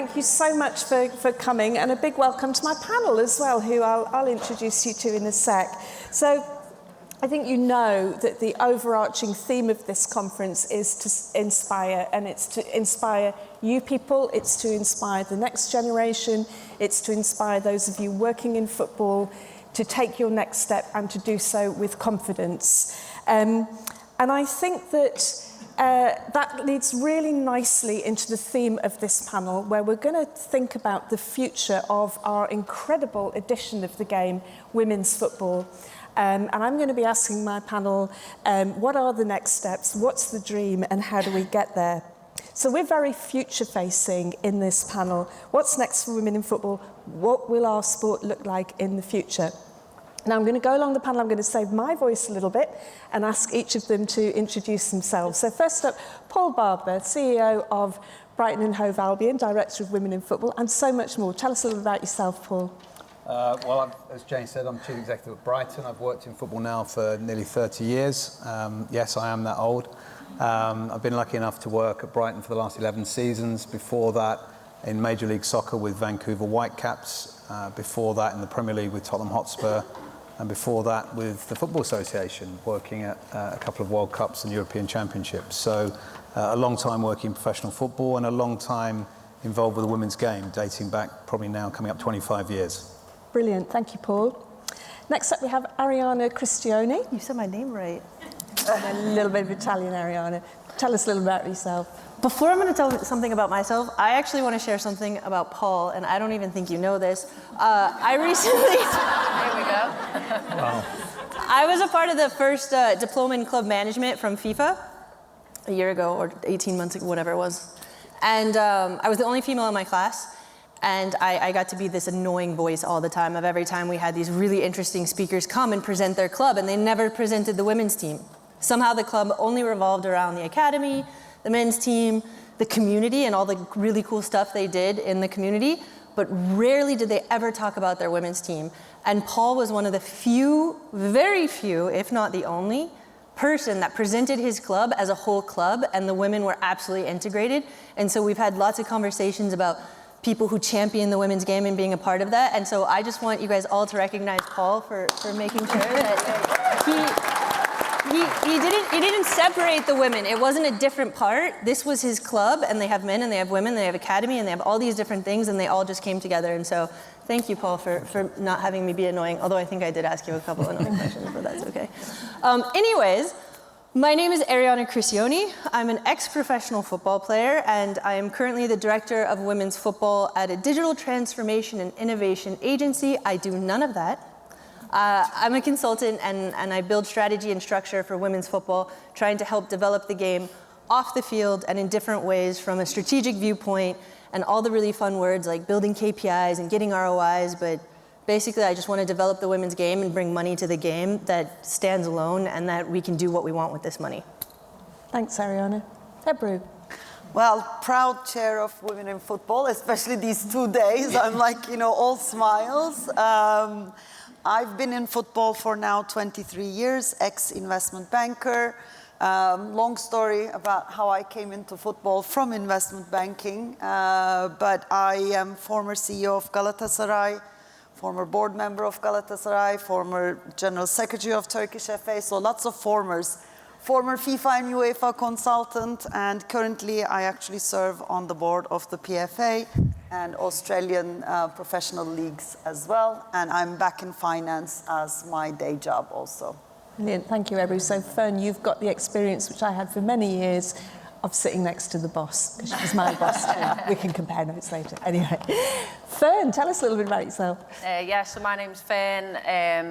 thank you so much for coming, and a big welcome to my panel as well, who I'll introduce you to in a sec. So I think you know that the overarching theme of this conference is to inspire, and it's to inspire you people, it's to inspire the next generation, it's to inspire those of you working in football to take your next step and to do so with confidence. And I think that that leads really nicely into the theme of this panel, where we're going to think about the future of our incredible edition of the game, women's football. And I'm going to be asking my panel, what are the next steps, what's the dream, and how do we get there? So we're very future-facing in this panel. What's next for women in football? What will our sport look like in the future? Now, I'm going to go along the panel. I'm going to save my voice a little bit and ask each of them to introduce themselves. So first up, Paul Barber, CEO of Brighton and Hove Albion, Director of Women in Football, and so much more. Tell us a little about yourself, Paul. As Jane said, I'm Chief Executive of Brighton. I've worked in football now for nearly 30 years. Yes, I am that old. I've been lucky enough to work at Brighton for the last 11 seasons. Before that, in Major League Soccer with Vancouver Whitecaps. Before that, in the Premier League with Tottenham Hotspur. And before that with the Football Association, working at a couple of World Cups and European Championships. So a long time working in professional football and a long time involved with the women's game, dating back probably now coming up 25 years. Brilliant, thank you, Paul. Next up we have Ariana Cristiani. You said my name right. A little bit of Italian, Ariana. Tell us a little about yourself. Before I'm going to tell something about myself, I actually want to share something about Paul, and I don't even think you know this. I recently... Here we go. Wow. I was a part of the first diploma in club management from FIFA a year ago, or 18 months ago, whatever it was. And I was the only female in my class, and I got to be this annoying voice all the time of every time we had these really interesting speakers come and present their club, and they never presented the women's team. Somehow the club only revolved around the academy, the men's team, the community, and all the really cool stuff they did in the community, but rarely did they ever talk about their women's team. And Paul was one of the few, very few, if not the only, person that presented his club as a whole club, and the women were absolutely integrated. And so we've had lots of conversations about people who champion the women's game and being a part of that. And so I just want you guys all to recognize Paul for making sure that he didn't separate the women. It wasn't a different part. This was his club, and they have men and they have women, they have academy, and they have all these different things, and they all just came together. And so thank you, Paul, for not having me be annoying, although I think I did ask you a couple of annoying questions, but that's okay. Anyways, my name is Ariana Cristiani. I'm an ex-professional football player, and I am currently the director of women's football at a digital transformation and innovation agency. I do none of that. I'm a consultant, and I build strategy and structure for women's football, trying to help develop the game off the field and in different ways from a strategic viewpoint, and all the really fun words like building KPIs and getting ROIs, but basically I just want to develop the women's game and bring money to the game that stands alone, and that we can do what we want with this money. Thanks, Ariana. Ebru. Well, proud chair of Women in Football, especially these 2 days. I'm like, all smiles. I've been in football for now 23 years, ex-investment banker. Long story about how I came into football from investment banking. But I am former CEO of Galatasaray, former board member of Galatasaray, former general secretary of Turkish FA, so lots of formers. Former FIFA and UEFA consultant, and currently I actually serve on the board of the PFA and Australian professional leagues as well. And I'm back in finance as my day job also. Brilliant, thank you, Ebru. So Fern, you've got the experience, which I had for many years, of sitting next to the boss, because she was my boss too. We can compare notes later. Anyway, Fern, tell us a little bit about yourself. So my name's Fern.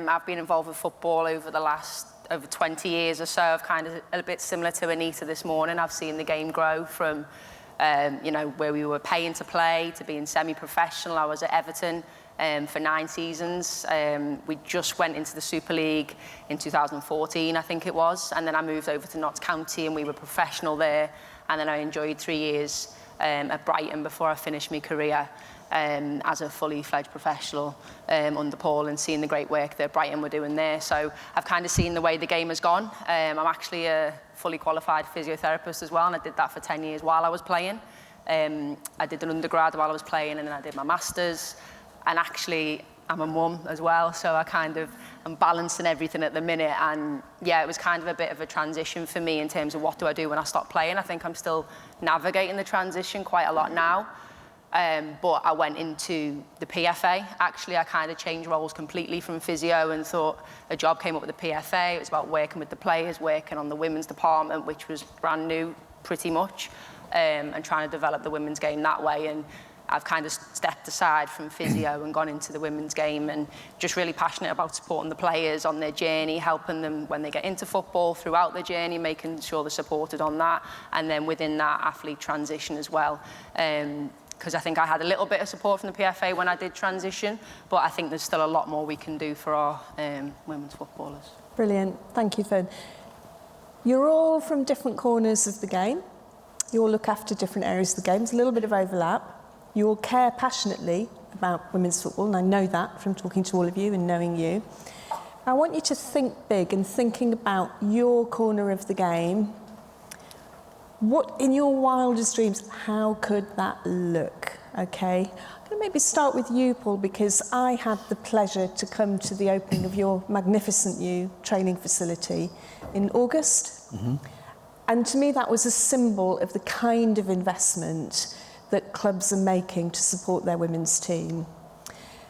I've been involved with football over the last over 20 years or so. I've kind of a bit similar to Anita this morning. I've seen the game grow from, where we were paying to play to being semi-professional. I was at Everton for 9 seasons. We just went into the Super League in 2014, I think it was. And then I moved over to Notts County and we were professional there. And then I enjoyed 3 years at Brighton before I finished my career as a fully fledged professional under Paul, and seeing the great work that Brighton were doing there. So I've kind of seen the way the game has gone. I'm actually a fully qualified physiotherapist as well, and I did that for 10 years while I was playing. I did an undergrad while I was playing, and then I did my masters. And actually, I'm a mum as well, so I'm balancing everything at the minute. And yeah, it was kind of a bit of a transition for me in terms of what do I do when I stop playing. I think I'm still navigating the transition quite a lot now. But I went into the PFA. Actually, I kind of changed roles completely from physio and thought a job came up with the PFA. It was about working with the players, working on the women's department, which was brand new pretty much, and trying to develop the women's game that way. And I've kind of stepped aside from physio and gone into the women's game, and just really passionate about supporting the players on their journey, helping them when they get into football throughout their journey, making sure they're supported on that, and then within that athlete transition as well. Because I think I had a little bit of support from the PFA when I did transition, but I think there's still a lot more we can do for our women's footballers. Brilliant. Thank you, Fern. You're all from different corners of the game. You all look after different areas of the game. There's a little bit of overlap. You all care passionately about women's football, and I know that from talking to all of you and knowing you. I want you to think big and thinking about your corner of the game. What, in your wildest dreams, how could that look? Okay, I'm going to maybe start with you, Paul, because I had the pleasure to come to the opening of your magnificent new training facility in August. Mm-hmm. And to me, that was a symbol of the kind of investment that clubs are making to support their women's team.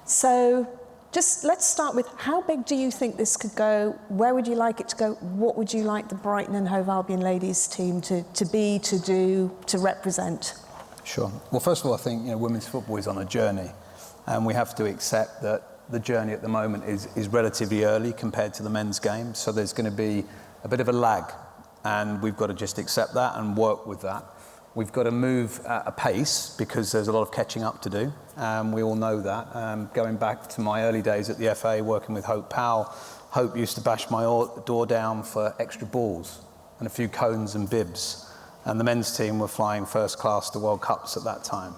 So just let's start with, how big do you think this could go? Where would you like it to go? What would you like the Brighton and Hove Albion ladies team to be, to do, to represent? Sure. Well, first of all, I think women's football is on a journey, and we have to accept that the journey at the moment is relatively early compared to the men's game. So there's going to be a bit of a lag, and we've got to just accept that and work with that. We've got to move at a pace because there's a lot of catching up to do. We all know that. Going back to my early days at the FA, working with Hope Powell, Hope used to bash my door down for extra balls and a few cones and bibs. And the men's team were flying first class to World Cups at that time.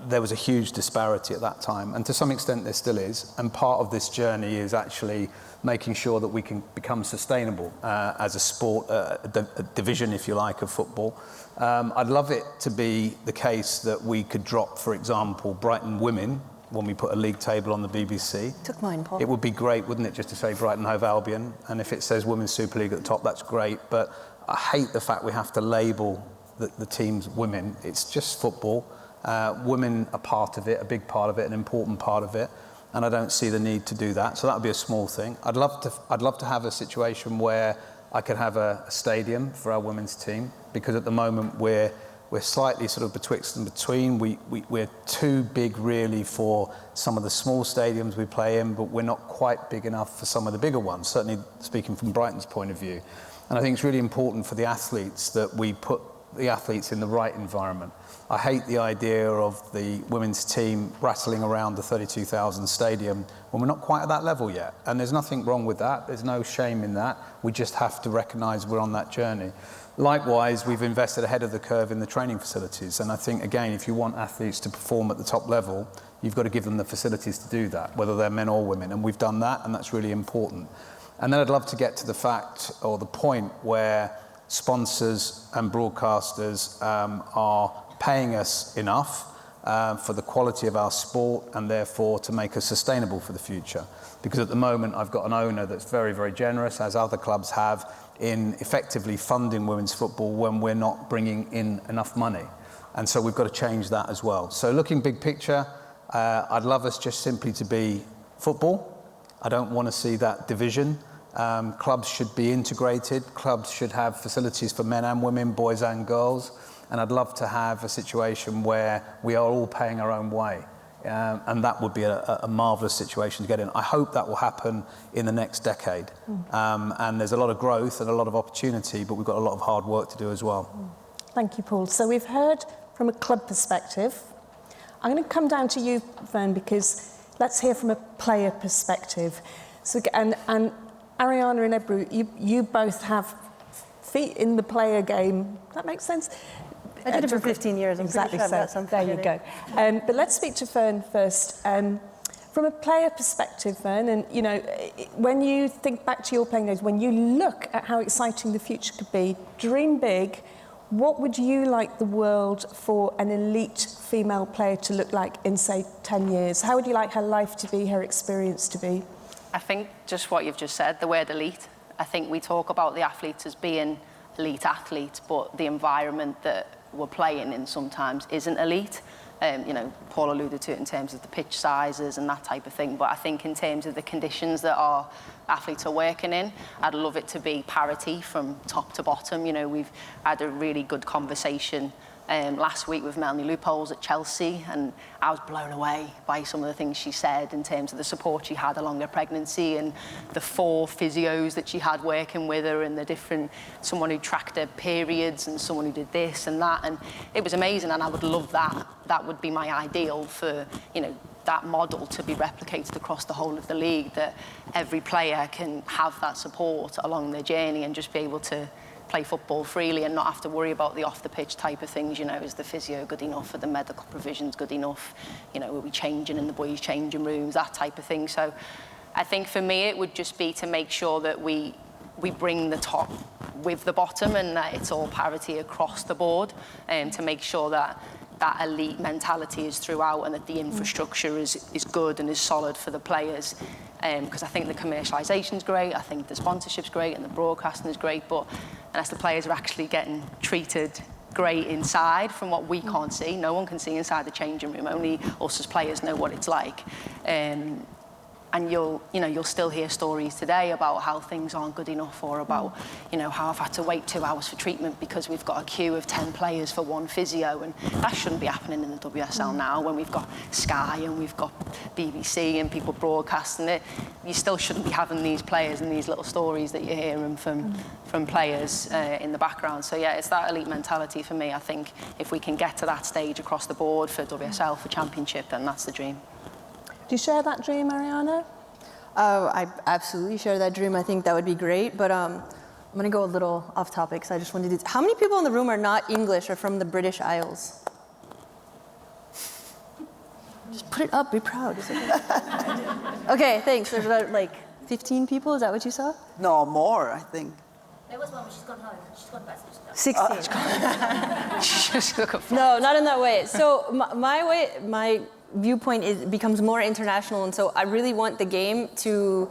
There was a huge disparity at that time, and to some extent there still is. And part of this journey is actually making sure that we can become sustainable as a sport, a division, if you like, of football. I'd love it to be the case that we could drop, for example, Brighton women when we put a league table on the BBC. Took mine, Paul. It would be great, wouldn't it, just to say Brighton Hove Albion, and if it says Women's Super League at the top, that's great. But I hate the fact we have to label the teams women. It's just football. Women are part of it, a big part of it, an important part of it, and I don't see the need to do that. So that would be a small thing. I'd love to have a situation where I could have a stadium for our women's team, because at the moment we're slightly sort of betwixt and between. We're too big really for some of the small stadiums we play in, but we're not quite big enough for some of the bigger ones, certainly speaking from Brighton's point of view. And I think it's really important for the athletes that we put the athletes in the right environment. I hate the idea of the women's team rattling around the 32,000 stadium when we're not quite at that level yet. And there's nothing wrong with that. There's no shame in that. We just have to recognise we're on that journey. Likewise, we've invested ahead of the curve in the training facilities. And I think, again, if you want athletes to perform at the top level, you've got to give them the facilities to do that, whether they're men or women. And we've done that, and that's really important. And then I'd love to get to the fact, or the point, where sponsors and broadcasters are paying us enough for the quality of our sport, and therefore to make us sustainable for the future. Because at the moment I've got an owner that's very, very generous, as other clubs have, in effectively funding women's football when we're not bringing in enough money. And so we've got to change that as well. So looking big picture, I'd love us just simply to be football. I don't want to see that division. Clubs should be integrated. Clubs should have facilities for men and women, boys and girls. And I'd love to have a situation where we are all paying our own way. And that would be a marvellous situation to get in. I hope that will happen in the next decade. And there's a lot of growth and a lot of opportunity, but we've got a lot of hard work to do as well. Thank you, Paul. So we've heard from a club perspective. I'm going to come down to you, Fern, because let's hear from a player perspective. So, and Arianna and Ebru, you both have feet in the player game. That makes sense? I did it for 15 years. I'm exactly, pretty sure I've got so some there you go. But let's speak to Fern first. From a player perspective, Fern, and when you think back to your playing days, when you look at how exciting the future could be, dream big. what would you like the world for an elite female player to look like in, say, 10 years? How would you like her life to be, her experience to be? I think just what you've just said, the word elite. I think we talk about the athletes as being elite athletes, but the environment that we're playing in sometimes isn't elite. You know, Paul alluded to it in terms of the pitch sizes and that type of thing, but I think in terms of the conditions that our athletes are working in, I'd love it to be parity from top to bottom. You know, we've had a really good conversation last week with Melanie Loopholes at Chelsea, and I was blown away by some of the things she said in terms of the support she had along her pregnancy and the 4 physios that she had working with her, and the different, someone who tracked her periods and someone who did this and that, and it was amazing, and I would love that. That would be my ideal for, you know, that model to be replicated across the whole of the league, that every player can have that support along their journey and just be able to play football freely and not have to worry about the off-the-pitch type of things. You know, is the physio good enough? Are the medical provisions good enough? You know, are we changing in the boys' changing rooms? That type of thing. So I think for me it would just be to make sure that we bring the top with the bottom, and that it's all parity across the board, to make sure that that elite mentality is throughout, and that the infrastructure is good and is solid for the players. Because I think the commercialisation is great, I think the sponsorship's great, and the broadcasting is great, but unless the players are actually getting treated great inside, from what we can't see, no one can see inside the changing room, only us as players know what it's like. And you'll still hear stories today about how things aren't good enough, or about, you know, how I've had to wait 2 hours for treatment because we've got a queue of 10 players for 1 physio, and that shouldn't be happening in the WSL now, when we've got Sky and we've got BBC and people broadcasting it. You still shouldn't be having these players and these little stories that you're hearing from players in the background. So yeah, it's that elite mentality for me. I think if we can get to that stage across the board for WSL, for Championship, then that's the dream. Do you share that dream, Arianna? I absolutely share that dream. I think that would be great, but I'm going to go a little off topic, so I just wanted to do... How many people in the room are not English or from the British Isles? Just put it up, be proud. Okay, thanks. There's about like 15 people, is that what you saw? No, more, I think. There was one, but she's gone home. She's gone back. 16. No, not in that way. So my viewpoint becomes more international, and so I really want the game to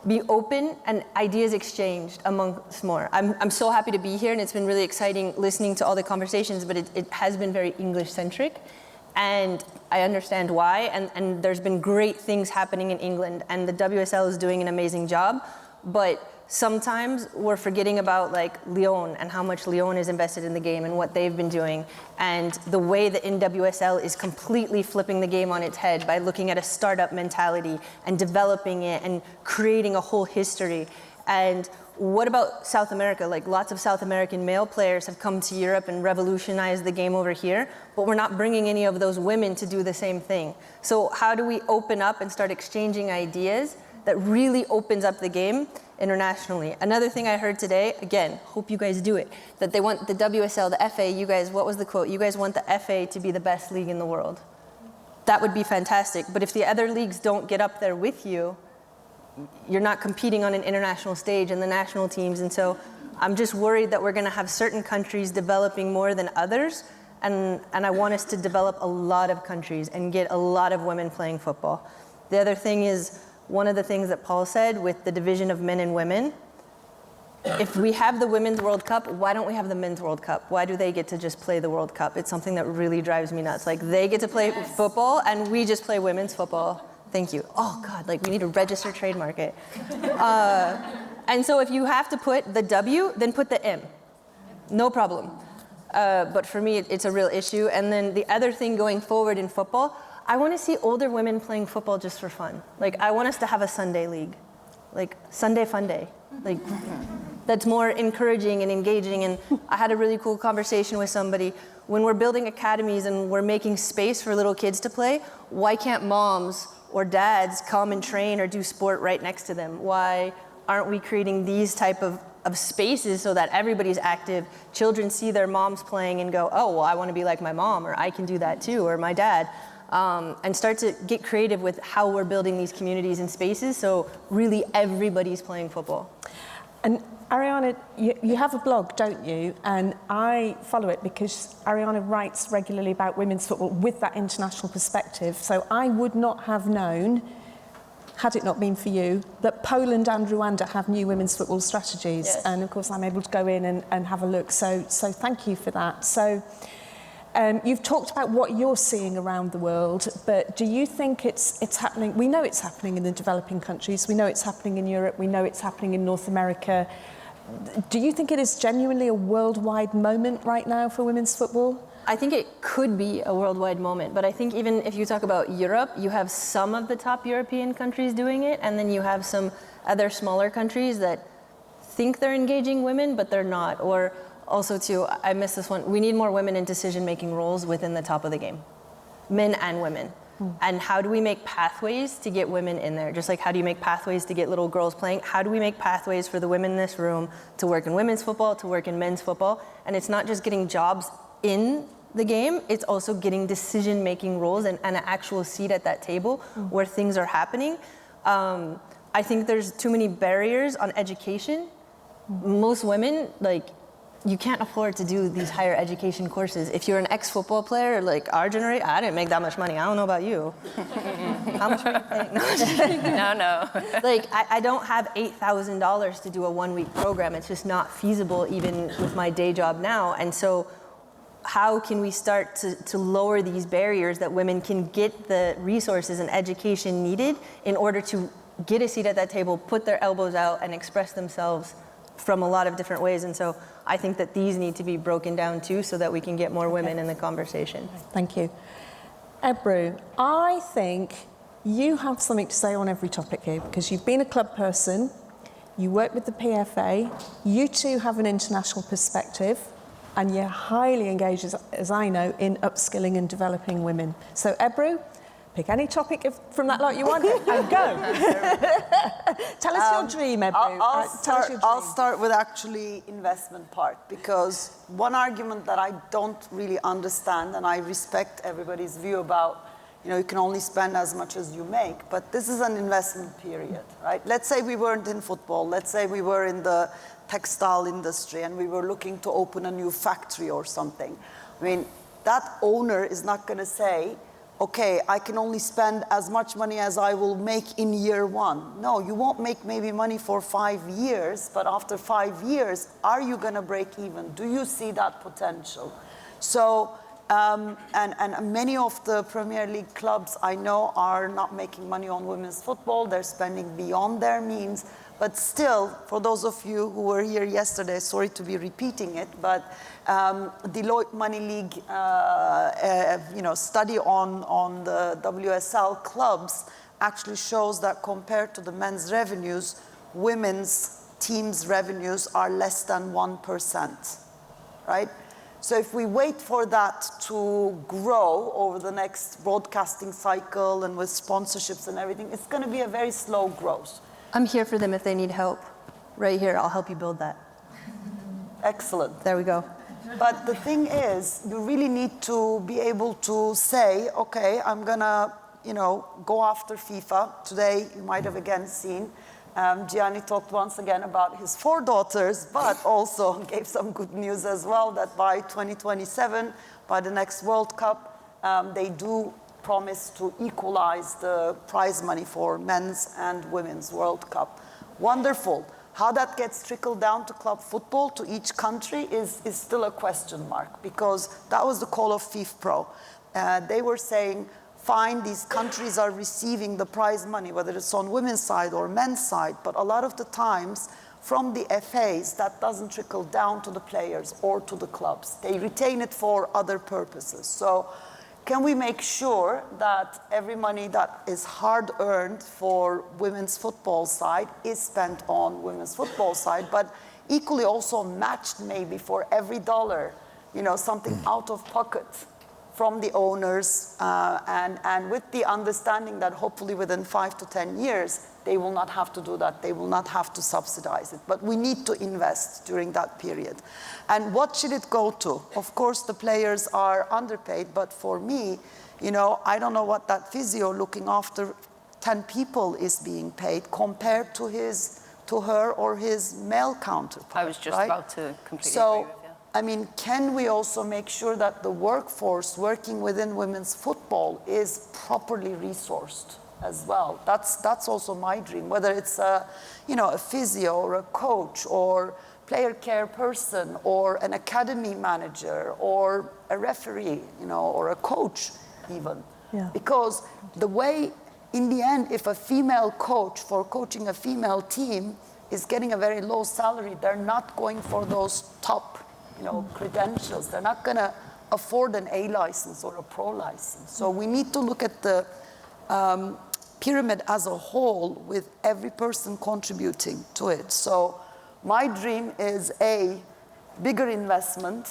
be open and ideas exchanged amongst more. I'm so happy to be here, and it's been really exciting listening to all the conversations, but it has been very English-centric, and I understand why, and there's been great things happening in England, and the WSL is doing an amazing job, but sometimes we're forgetting about like Lyon and how much Lyon is invested in the game and what they've been doing, and the way the NWSL is completely flipping the game on its head by looking at a startup mentality and developing it and creating a whole history. And what about South America? Like, lots of South American male players have come to Europe and revolutionized the game over here, but we're not bringing any of those women to do the same thing. So how do we open up and start exchanging ideas that really opens up the game internationally? Another thing I heard today, again, hope you guys do it, that they want the WSL, the FA, you guys, what was the quote? You guys want the FA to be the best league in the world. That would be fantastic, but if the other leagues don't get up there with you, you're not competing on an international stage in the national teams, and so I'm just worried that we're gonna have certain countries developing more than others, and I want us to develop a lot of countries and get a lot of women playing football. The other thing is, one of the things that Paul said with the division of men and women, if we have the Women's World Cup, why don't we have the Men's World Cup? Why do they get to just play the World Cup? It's something that really drives me nuts. Like, they get to play football and we just play women's football. Thank you. Oh God, like we need to register trademark it. And so if you have to put the W, then put the M. No problem. But for me, it's a real issue. And then the other thing going forward in football, I want to see older women playing football just for fun. Like, I want us to have a Sunday league. Like, Sunday Fun Day. Like, that's more encouraging and engaging. And I had a really cool conversation with somebody. When we're building academies and we're making space for little kids to play, why can't moms or dads come and train or do sport right next to them? Why aren't we creating these type of spaces so that everybody's active? Children see their moms playing and go, oh, well, I want to be like my mom, or I can do that too, or my dad. And start to get creative with how we're building these communities and spaces so really everybody's playing football. And Arianna, you have a blog, don't you? And I follow it because Arianna writes regularly about women's football with that international perspective. So I would not have known, had it not been for you, that Poland and Rwanda have new women's football strategies. Yes. And of course, I'm able to go in and have a look. So thank you for that. So you've talked about what you're seeing around the world, but do you think it's happening? We know it's happening in the developing countries. We know it's happening in Europe. We know it's happening in North America. Do you think it is genuinely a worldwide moment right now for women's football? I think it could be a worldwide moment, but I think even if you talk about Europe, you have some of the top European countries doing it, and then you have some other smaller countries that think they're engaging women, but they're not. Or also, too, I missed this one, we need more women in decision-making roles within the top of the game, men and women. And how do we make pathways to get women in there? Just like how do you make pathways to get little girls playing? How do we make pathways for the women in this room to work in women's football, to work in men's football? And it's not just getting jobs in the game, it's also getting decision-making roles and an actual seat at that table where things are happening. I think there's too many barriers on education. Most women, you can't afford to do these higher education courses. If you're an ex-football player, like our generation, I didn't make that much money. I don't know about you. How much are you paying? No. I don't have $8,000 to do a 1-week program. It's just not feasible even with my day job now. And so how can we start to lower these barriers that women can get the resources and education needed in order to get a seat at that table, put their elbows out, and express themselves from a lot of different ways. And so I think that these need to be broken down too so that we can get more women in the conversation. Thank you. Ebru, I think you have something to say on every topic here because you've been a club person, you work with the PFA, you too have an international perspective, and you're highly engaged, as I know, in upskilling and developing women. So Ebru, pick any topic from that lot you want and go. Tell us your dream, Ebru. I'll start with actually investment part because one argument that I don't really understand, and I respect everybody's view about, you can only spend as much as you make, but this is an investment period, right? Let's say we weren't in football. Let's say we were in the textile industry and we were looking to open a new factory or something. I mean, that owner is not going to say, okay, I can only spend as much money as I will make in year one. No, you won't make maybe money for 5 years, but after 5 years, are you going to break even? Do you see that potential? So, and many of the Premier League clubs I know are not making money on women's football. They're spending beyond their means. But still, for those of you who were here yesterday, sorry to be repeating it, but Deloitte Money League, study on the WSL clubs actually shows that compared to the men's revenues, women's teams' revenues are less than 1%, right? So if we wait for that to grow over the next broadcasting cycle and with sponsorships and everything, it's going to be a very slow growth. I'm here for them if they need help. Right here, I'll help you build that. Excellent. There we go. But the thing is, you really need to be able to say, okay, I'm going to, go after FIFA. Today, you might have again seen, Gianni talked once again about his 4 daughters, but also gave some good news as well that by 2027, by the next World Cup, they do promise to equalize the prize money for men's and women's World Cup. Wonderful. How that gets trickled down to club football, to each country, is still a question mark, because that was the call of FIFPro. They were saying, fine, these countries are receiving the prize money, whether it's on women's side or men's side, but a lot of the times, from the FAs, that doesn't trickle down to the players or to the clubs. They retain it for other purposes. So, can we make sure that every money that is hard-earned for women's football side is spent on women's football side, but equally also matched maybe for every dollar, something out of pocket from the owners, and with the understanding that hopefully within 5 to 10 years, they will not have to do that. They will not have to subsidize it. But we need to invest during that period. And what should it go to? Of course, the players are underpaid, but for me, I don't know what that physio looking after 10 people is being paid compared to his to her or his male counterpart. I was just right? about to completely So, agree with you. I mean, can we also make sure that the workforce working within women's football is properly resourced as well? That's also my dream, whether it's a physio or a coach or player care person or an academy manager or a referee, or a coach even. Yeah. Because the way, in the end, if a female coach for coaching a female team is getting a very low salary, they're not going for those top credentials. They're not going to afford an A license or a pro license. So we need to look at the pyramid as a whole with every person contributing to it. So my dream is a bigger investment,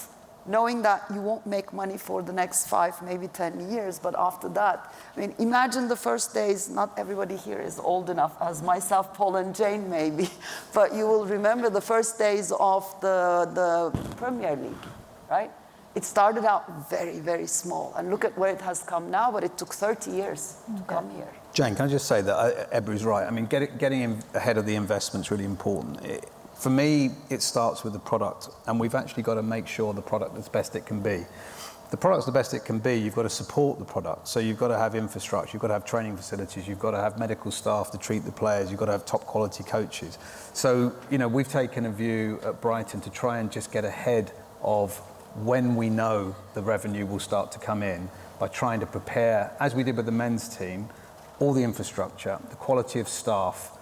knowing that you won't make money for the next 5, maybe 10 years, but after that, I mean, imagine the first days. Not everybody here is old enough, as myself, Paul and Jane maybe, but you will remember the first days of the Premier League, right? It started out very, very small, and look at where it has come now, but it took 30 years to come here. Jane, can I just say that Ebru's right. I mean, getting ahead of the investment is really important. For me, it starts with the product, and we've actually got to make sure the product is the best it can be. The product's the best it can be, you've got to support the product. So you've got to have infrastructure, you've got to have training facilities, you've got to have medical staff to treat the players, you've got to have top quality coaches. So, we've taken a view at Brighton to try and just get ahead of when we know the revenue will start to come in by trying to prepare, as we did with the men's team, all the infrastructure, the quality of staff,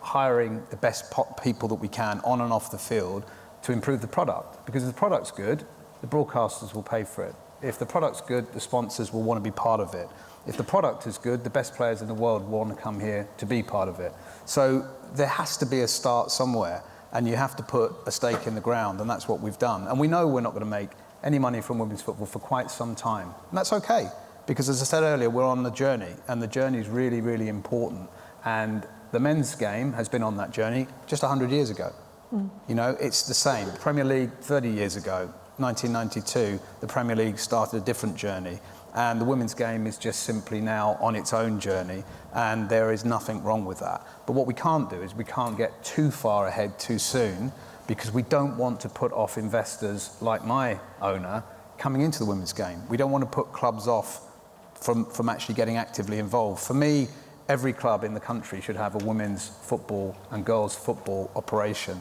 hiring the best people that we can on and off the field to improve the product. Because if the product's good, the broadcasters will pay for it. If the product's good, the sponsors will want to be part of it. If the product is good, the best players in the world will want to come here to be part of it. So there has to be a start somewhere, and you have to put a stake in the ground, and that's what we've done. And we know we're not going to make any money from women's football for quite some time. And that's okay, because as I said earlier, we're on the journey, and the journey is really, really important. And the men's game has been on that journey just 100 years ago. It's the same. The Premier League 30 years ago, 1992, the Premier League started a different journey. And the women's game is just simply now on its own journey. And there is nothing wrong with that. But what we can't do is we can't get too far ahead too soon, because we don't want to put off investors like my owner coming into the women's game. We don't want to put clubs off from actually getting actively involved. For me, every club in the country should have a women's football and girls' football operation.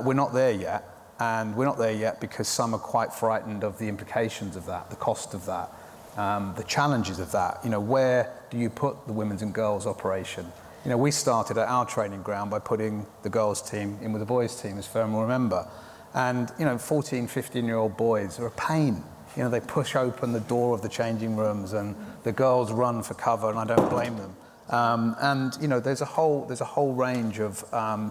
We're not there yet, and we're not there yet because some are quite frightened of the implications of that, the cost of that, the challenges of that. Where do you put the women's and girls' operation? We started at our training ground by putting the girls' team in with the boys' team, as Fern will remember. And, 14, 15-year-old boys are a pain. They push open the door of the changing rooms and the girls run for cover, and I don't blame them. There's a whole range of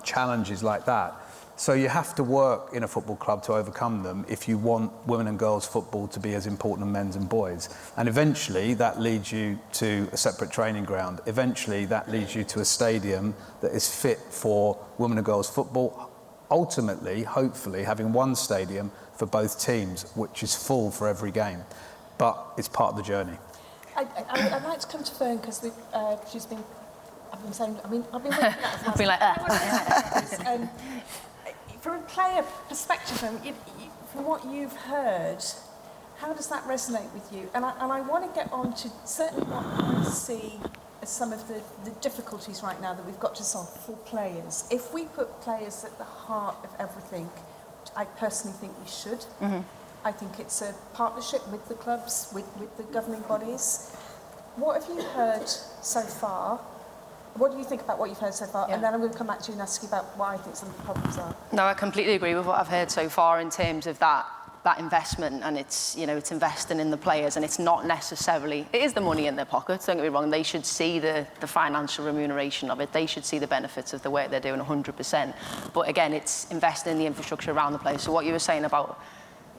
challenges like that. So you have to work in a football club to overcome them if you want women and girls football to be as important as men's and boys. And eventually that leads you to a separate training ground. Eventually that leads you to a stadium that is fit for women and girls football. Ultimately, hopefully, having one stadium for both teams, which is full for every game. But it's part of the journey. I'd like to come to Fern because she's been. I've been saying. I've been working at I've been like that. From a player perspective, from what you've heard, how does that resonate with you? And I want to get on to certainly what I see as some of the difficulties right now that we've got to solve for players. If we put players at the heart of everything, I personally think we should. Mm-hmm. I think it's a partnership with the clubs, with the governing bodies. What have you heard so far? What do you think about what you've heard so far? Yeah. And then I'm going to come back to you and ask you about what I think some of the problems are. No, I completely agree with what I've heard so far in terms of that investment, and it's investing in the players, and it's not necessarily, it is the money in their pockets, don't get me wrong. They should see the financial remuneration of it. They should see the benefits of the work they're doing 100%. But again, it's investing in the infrastructure around the place. So what you were saying about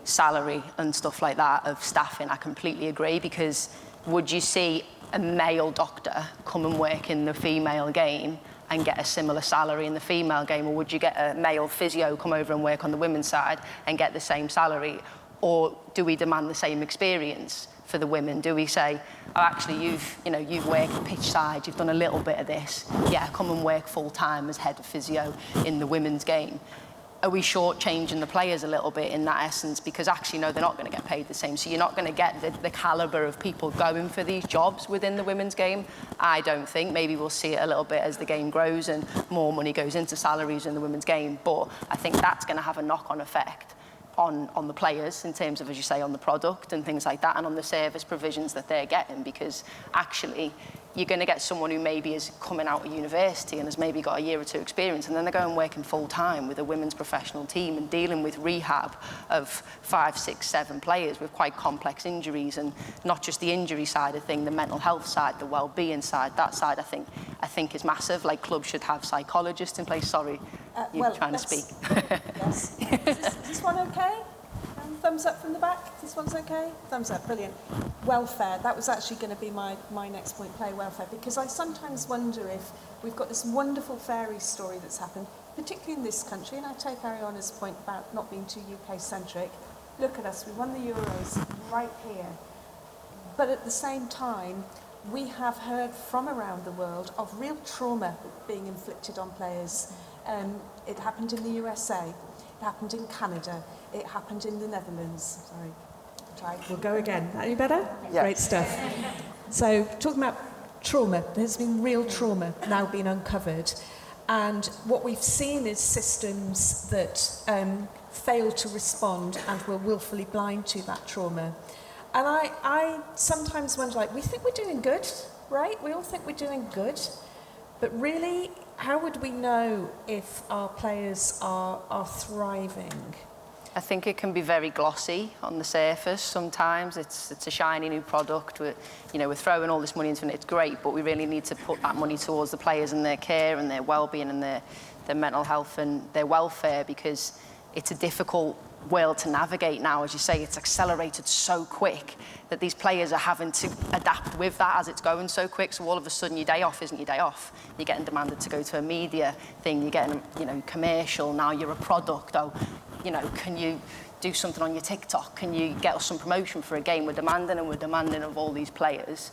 salary and stuff like that of staffing, I completely agree, because would you see a male doctor come and work in the female game and get a similar salary in the female game, or would you get a male physio come over and work on the women's side and get the same salary? Or do we demand the same experience for the women? Do we say, oh, actually, you've worked pitch side, you've done a little bit of this. Yeah, come and work full time as head of physio in the women's game. Are we shortchanging the players a little bit in that essence? Because actually, no, they're not going to get paid the same. So you're not going to get the calibre of people going for these jobs within the women's game. I don't think. Maybe we'll see it a little bit as the game grows and more money goes into salaries in the women's game. But I think that's going to have a knock-on effect on the players in terms of, as you say, on the product and things like that, and on the service provisions that they're getting, because actually you're going to get someone who maybe is coming out of university and has maybe got a year or two experience, and then they're going working full time with a women's professional team and dealing with rehab of 5, 6, 7 players with quite complex injuries, and not just the injury side of thing, the mental health side, the well-being side, that side I think is massive. Like, clubs should have psychologists in place. Sorry, you're trying to speak. Yes. Is this one okay? Thumbs up from the back. This one's okay? Thumbs up, brilliant. Welfare, that was actually going to be my next point, player welfare, because I sometimes wonder if we've got this wonderful fairy story that's happened, particularly in this country, and I take Ariana's point about not being too UK-centric. Look at us, we won the Euros right here. But at the same time, we have heard from around the world of real trauma being inflicted on players. It happened in the USA, it happened in Canada, it happened in the Netherlands. Sorry, we'll go again. Any better? Yeah. Great stuff. So, talking about trauma, there's been real trauma now being uncovered. And what we've seen is systems that fail to respond and were willfully blind to that trauma. And I sometimes wonder, like, we think we're doing good, right? We all think we're doing good. But really, how would we know if our players are thriving? I think it can be very glossy on the surface sometimes. It's a shiny new product. We're throwing all this money into it. It's great, but we really need to put that money towards the players and their care and their well-being and their mental health and their welfare, because it's a difficult world to navigate now. As you say, it's accelerated so quick that these players are having to adapt with that as it's going so quick. So all of a sudden your day off isn't your day off. You're getting demanded to go to a media thing, you're getting, commercial, now you're a product. Oh, can you do something on your TikTok? Can you get us some promotion for a game? We're demanding of all these players.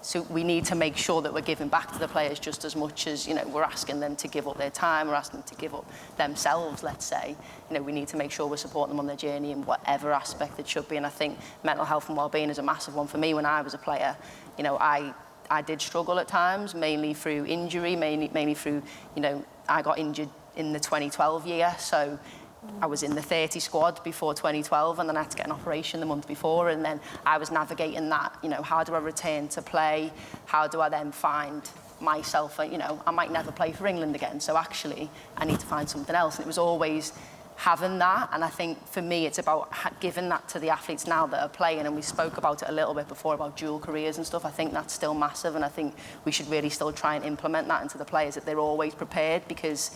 So we need to make sure that we're giving back to the players just as much as, we're asking them to give up their time, we're asking them to give up themselves, let's say. We need to make sure we're supporting them on their journey in whatever aspect it should be. And I think mental health and well-being is a massive one for me. When I was a player, I did struggle at times, mainly through injury, mainly through, I got injured in the 2012 year, so I was in the 30 squad before 2012, and then I had to get an operation the month before, and then I was navigating that, how do I return to play? How do I then find myself? I might never play for England again, so actually I need to find something else. And it was always having that, and I think for me it's about giving that to the athletes now that are playing, and we spoke about it a little bit before about dual careers and stuff. I think that's still massive, and I think we should really still try and implement that into the players, that they're always prepared, because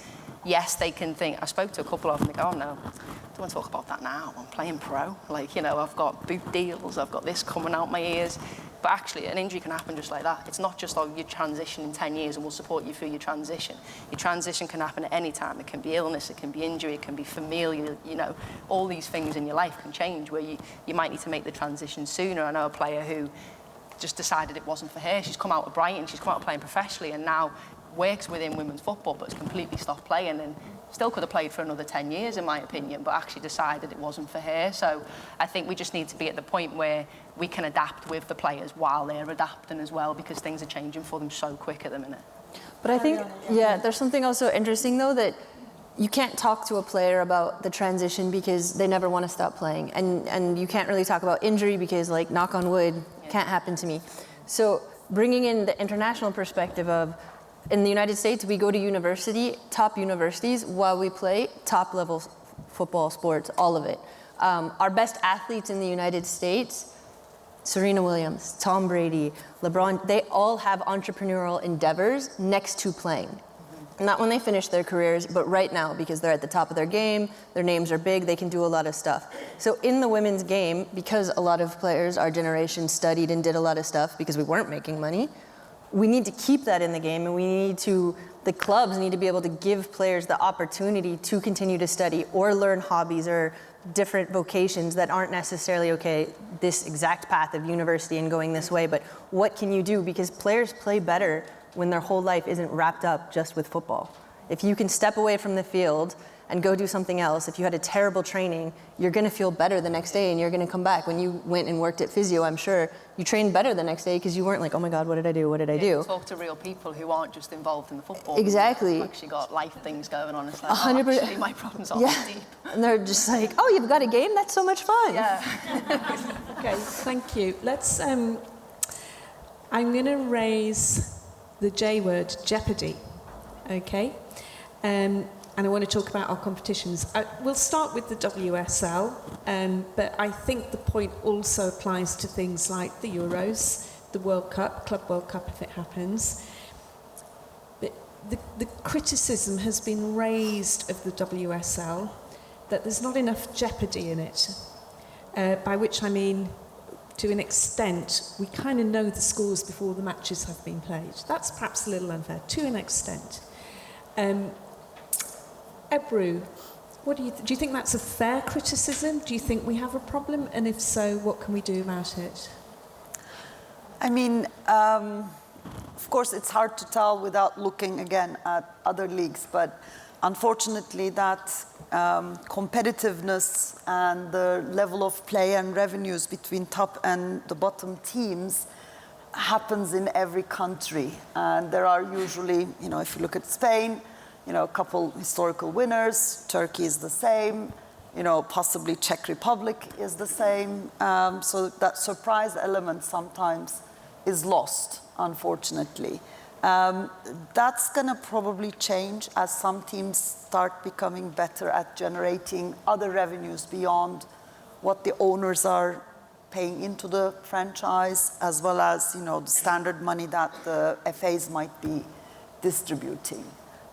yes, they can think, I spoke to a couple of them, they go, oh no, I don't want to talk about that now, I'm playing pro. I've got boot deals, I've got this coming out my ears. But actually, an injury can happen just like that. It's not just, you transition in 10 years and we'll support you through your transition. Your transition can happen at any time. It can be illness, it can be injury, it can be familial, all these things in your life can change where you might need to make the transition sooner. I know a player who just decided it wasn't for her. She's come out of Brighton, she's come out playing professionally, and now works within women's football, but has completely stopped playing, and still could have played for another 10 years, in my opinion, but actually decided it wasn't for her. So I think we just need to be at the point where we can adapt with the players while they're adapting as well, because things are changing for them so quick at the minute. But I think, there's something also interesting, though, that you can't talk to a player about the transition because they never want to stop playing. And you can't really talk about injury because, knock on wood, can't happen to me. So bringing in the international perspective of, in the United States, we go to top universities, while we play top-level football, sports, all of it. Our best athletes in the United States, Serena Williams, Tom Brady, LeBron, they all have entrepreneurial endeavors next to playing. Not when they finish their careers, but right now, because they're at the top of their game, their names are big, they can do a lot of stuff. So in the women's game, because a lot of players, our generation, studied and did a lot of stuff because we weren't making money, we need to keep that in the game, and the clubs need to be able to give players the opportunity to continue to study or learn hobbies or different vocations that aren't necessarily, okay, this exact path of university and going this way, but what can you do? Because players play better when their whole life isn't wrapped up just with football. If you can step away from the field and go do something else, if you had a terrible training, you're gonna feel better the next day and you're gonna come back. When you went and worked at physio, I'm sure you trained better the next day because you weren't like, oh my God, what did I do? What did I do? Talk to real people who aren't just involved in the football. Exactly. They've actually got life things going on. It's like, 100%. actually, my problems aren't Yeah. deep. And they're just like, oh, you've got a game? That's so much fun. Yeah. Okay, thank you. Let's, I'm going to raise the J word, Jeopardy, okay? And I want to talk about our competitions. We'll start with the WSL, but I think the point also applies to things like the Euros, the World Cup, Club World Cup if it happens. But the criticism has been raised of the WSL that there's not enough jeopardy in it, by which I mean, to an extent, we kind of know the scores before the matches have been played. That's perhaps a little unfair, to an extent. Ebru, what do you think that's a fair criticism? Do you think we have a problem? And if so, what can we do about it? I mean, of course, it's hard to tell without looking again at other leagues, but unfortunately that competitiveness and the level of play and revenues between top and the bottom teams happens in every country. And there are usually, you know, if you look at Spain, you know, a couple historical winners, Turkey is the same, you know, possibly Czech Republic is the same. So that surprise element sometimes is lost, unfortunately. That's going to probably change as some teams start becoming better at generating other revenues beyond what the owners are paying into the franchise, as well as, you know, the standard money that the FAs might be distributing.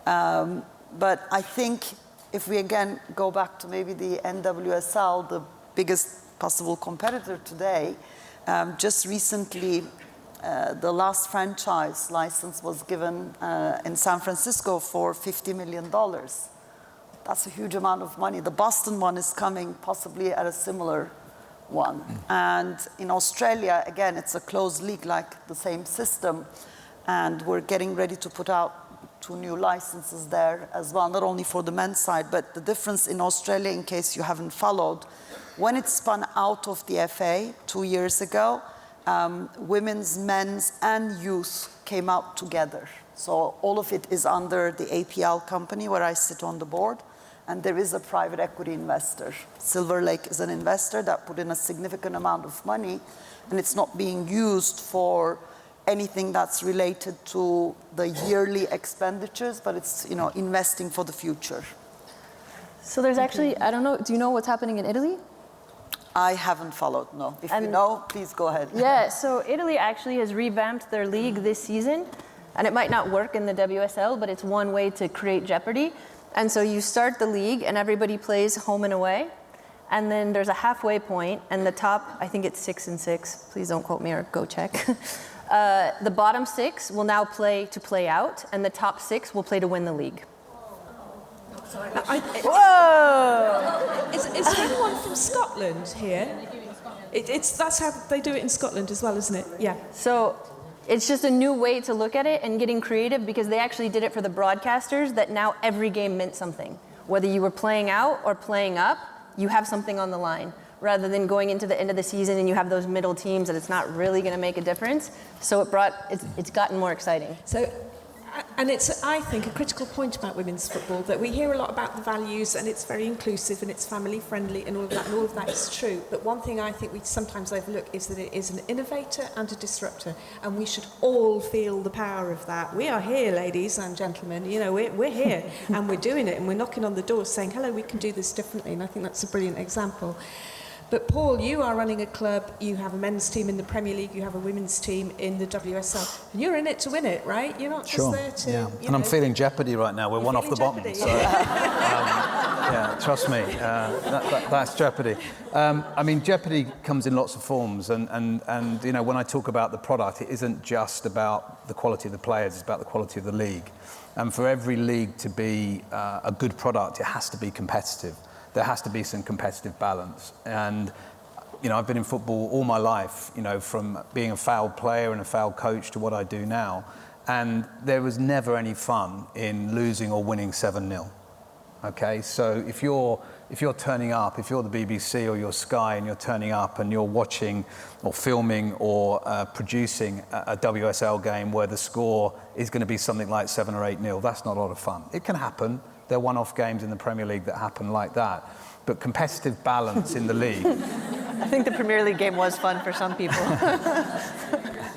But I think if we again go back to maybe the NWSL, the biggest possible competitor today, just recently the last franchise license was given in San Francisco for $50 million. That's a huge amount of money. The Boston one is coming possibly at a similar one. And in Australia, again, it's a closed league, like the same system. And we're getting ready to put out 2 new licenses there as well, not only for the men's side, but the difference in Australia, in case you haven't followed, when it spun out of the FA 2 years ago, women's, men's, and youth came out together. So all of it is under the APL company where I sit on the board, and there is a private equity investor. Silver Lake is an investor that put in a significant amount of money, and it's not being used for anything that's related to the yearly expenditures, but it's, you know, investing for the future. So there's actually, I don't know, do you know what's happening in Italy? I haven't followed, no. If you know, please go ahead. Yeah, so Italy actually has revamped their league this season, and it might not work in the WSL, but it's one way to create jeopardy. And so you start the league, and everybody plays home and away, and then there's a halfway point, and the top, I think it's 6 and 6. Please don't quote me or go check. The bottom 6 will now play to play out, and the top 6 will play to win the league. Whoa! Is there anyone from Scotland here? That's how they do it in Scotland as well, isn't it? Yeah. So it's just a new way to look at it and getting creative, because they actually did it for the broadcasters, that now every game meant something. Whether you were playing out or playing up, you have something on the line, rather than going into the end of the season and you have those middle teams that it's not really going to make a difference. So it's gotten more exciting. So, and it's, I think, a critical point about women's football, that we hear a lot about the values, and it's very inclusive and it's family friendly and all of that is true. But one thing I think we sometimes overlook is that it is an innovator and a disruptor, and we should all feel the power of that. We are here, ladies and gentlemen, you know, we're here and we're doing it, and we're knocking on the door saying, hello, we can do this differently, and I think that's a brilliant example. But Paul, you are running a club, you have a men's team in the Premier League, you have a women's team in the WSL, and you're in it to win it, right? You're not just there to... Yeah. And I'm feeling jeopardy right now. We're one off the bottom. So, yeah, trust me, that's jeopardy. I mean, jeopardy comes in lots of forms, and you know, when I talk about the product, it isn't just about the quality of the players, it's about the quality of the league. And for every league to be a good product, it has to be competitive. there has to be some competitive balance. And you know, I've been in football all my life, you know, from being a failed player and a failed coach to what I do now. And there was never any fun in losing or winning 7-0. Okay, so if you're turning up, if you're the BBC or you're Sky and you're turning up and you're watching or filming or producing a WSL game where the score is going to be something like 7 or 8-0, that's not a lot of fun. It can happen. There are one-off games in the Premier League that happen like that. But competitive balance in the league. I think the Premier League game was fun for some people.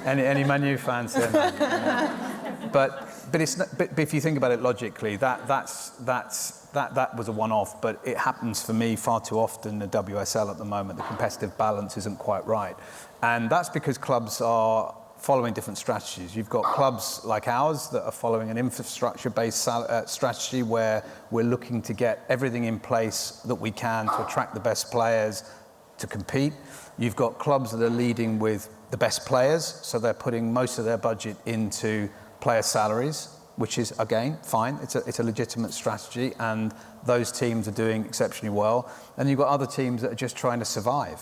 Any Man U fans? But if you think about it logically, that was a one-off. But it happens for me far too often in the WSL at the moment. The competitive balance isn't quite right, and that's because clubs are following different strategies. You've got clubs like ours that are following an infrastructure-based strategy where we're looking to get everything in place that we can to attract the best players to compete. You've got clubs that are leading with the best players, so they're putting most of their budget into player salaries, which is, again, fine. It's a legitimate strategy, and those teams are doing exceptionally well. And you've got other teams that are just trying to survive,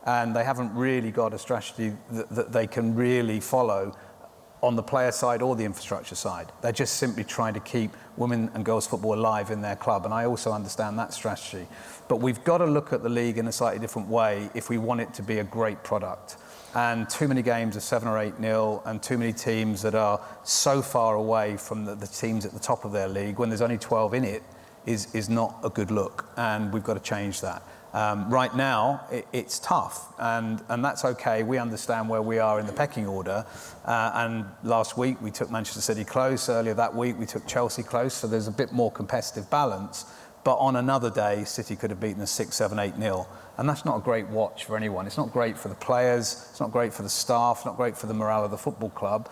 and they haven't really got a strategy that they can really follow on the player side or the infrastructure side. They're just simply trying to keep women and girls football alive in their club, and I also understand that strategy. But we've got to look at the league in a slightly different way if we want it to be a great product. And too many games are 7 or 8-0, and too many teams that are so far away from the teams at the top of their league when there's only 12 in it is not a good look, and we've got to change that. Right now, it's tough, and that's okay. We understand where we are in the pecking order, and last week we took Manchester City close. Earlier that week we took Chelsea close, so there's a bit more competitive balance. But on another day, City could have beaten us 6, 7, 8-0. And that's not a great watch for anyone. It's not great for the players, it's not great for the staff, not great for the morale of the football club.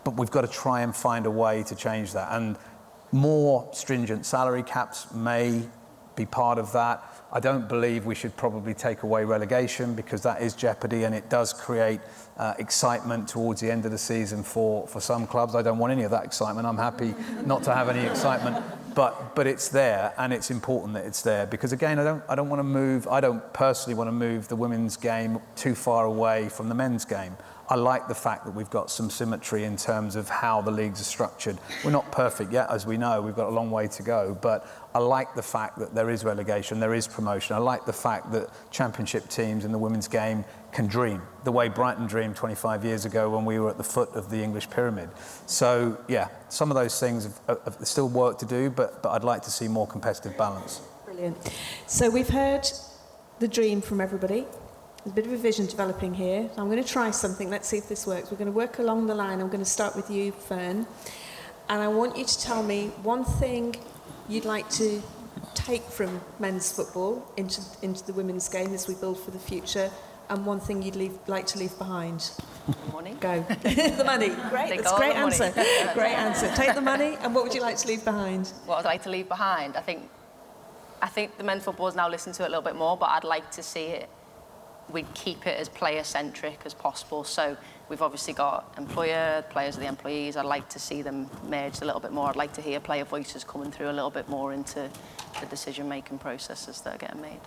But we've got to try and find a way to change that. And more stringent salary caps may be part of that. I don't believe we should probably take away relegation, because that is jeopardy, and it does create excitement towards the end of the season for some clubs. I don't want any of that excitement. I'm happy not to have any excitement. But it's there, and it's important that it's there, because again, I don't personally want to move the women's game too far away from the men's game. I like the fact that we've got some symmetry in terms of how the leagues are structured. We're not perfect yet, as we know. We've got a long way to go, but I like the fact that there is relegation, there is promotion. I like the fact that championship teams in the women's game can dream, the way Brighton dreamed 25 years ago when we were at the foot of the English pyramid. So, yeah, some of those things have still work to do, but I'd like to see more competitive balance. Brilliant. So we've heard the dream from everybody. There's a bit of a vision developing here. I'm going to try something. Let's see if this works. We're going to work along the line. I'm going to start with you, Fern. And I want you to tell me one thing you'd like to take from men's football into the women's game as we build for the future, and one thing you'd like to leave behind. Money. Go. The money. Great. That's a great answer. Great answer. Take the money, and what would you like to leave behind? What I'd like to leave behind, I think the men's football is now listened to it a little bit more, but I'd like to see it, we'd keep it as player-centric as possible. So we've obviously got employer, players are the employees. I'd like to see them merged a little bit more. I'd like to hear player voices coming through a little bit more into the decision-making processes that are getting made.